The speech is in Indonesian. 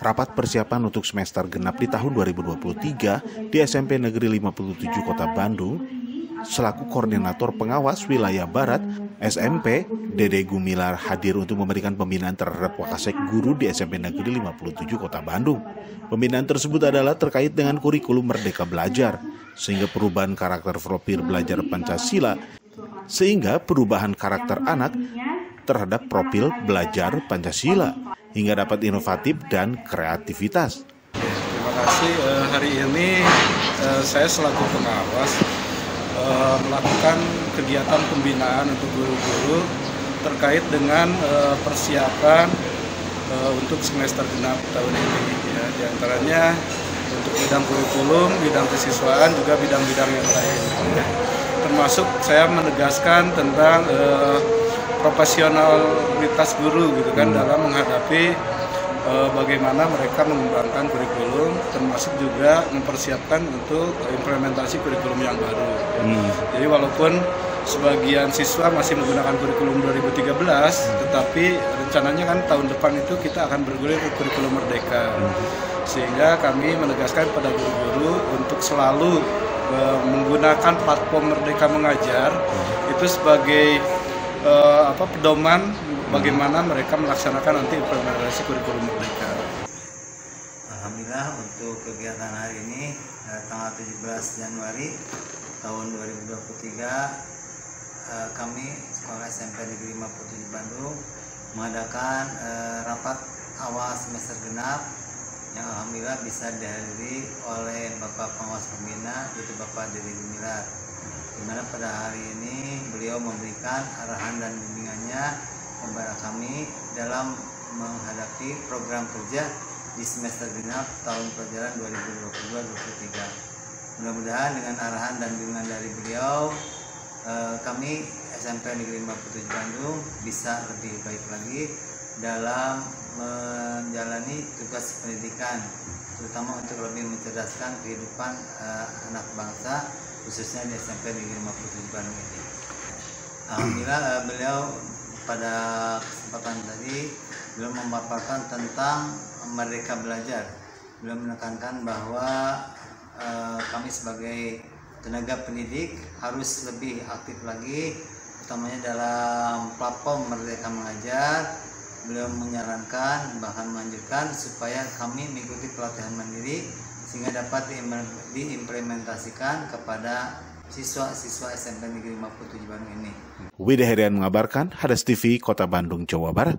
rapat persiapan untuk semester genap di tahun 2023 di SMP Negeri 57 Kota Bandung, selaku Koordinator Pengawas Wilayah Barat SMP, Dede Gumilar hadir untuk memberikan pembinaan terhadap Wakasek Guru di SMP Negeri 57 Kota Bandung. Pembinaan tersebut adalah terkait dengan kurikulum Merdeka Belajar, sehingga perubahan karakter profil belajar Pancasila, sehingga perubahan karakter anak terhadap profil belajar Pancasila, hingga dapat inovatif dan kreativitas. Terima kasih. Hari ini saya selaku pengawas melakukan kegiatan pembinaan untuk guru-guru terkait dengan persiapan untuk semester genap tahun ini. Ya, di antaranya untuk bidang kurikulum, bidang kesiswaan, juga bidang-bidang yang lain. Ya. Termasuk saya menegaskan tentang profesionalitas guru gitu kan dalam menghadapi bagaimana mereka mengembangkan kurikulum, termasuk juga mempersiapkan untuk implementasi kurikulum yang baru. Jadi walaupun sebagian siswa masih menggunakan kurikulum 2013, tetapi rencananya kan tahun depan itu kita akan bergulir ke kurikulum Merdeka. Sehingga kami menegaskan pada guru-guru untuk selalu menggunakan platform Merdeka Mengajar itu sebagai pedoman bagaimana mereka melaksanakan nanti implementasi kurikulum Merdeka. Alhamdulillah untuk kegiatan hari ini tanggal 17 Januari tahun 2023 kami Sekolah SMP Negeri 57 Bandung mengadakan rapat awal semester genap yang alhamdulillah bisa dihadiri oleh Bapak Pengawas Pembina, yaitu Bapak Dede Gumilar, di mana pada hari ini beliau memberikan arahan dan bimbingannya kepada kami dalam menghadapi program kerja di semester genap tahun pelajaran 2022-2023. Mudah-mudahan dengan arahan dan bimbingan dari beliau, kami SMP Negeri 57 Bandung bisa lebih baik lagi dalam menjalani tugas pendidikan, terutama untuk lebih mencerdaskan kehidupan anak bangsa, khususnya di SMP Negeri 57 Bandung ini. Alhamdulillah beliau pada kesempatan tadi beliau memaparkan tentang Merdeka Belajar. Beliau menekankan bahwa kami sebagai tenaga pendidik harus lebih aktif lagi, utamanya dalam platform Merdeka Mengajar. Beliau menyarankan bahkan menganjurkan supaya kami mengikuti pelatihan mandiri sehingga dapat diimplementasikan kepada siswa-siswa SMP Negeri 57 Bandung ini. Wida Herian mengabarkan, Hadas TV, Kota Bandung, Jawa Barat.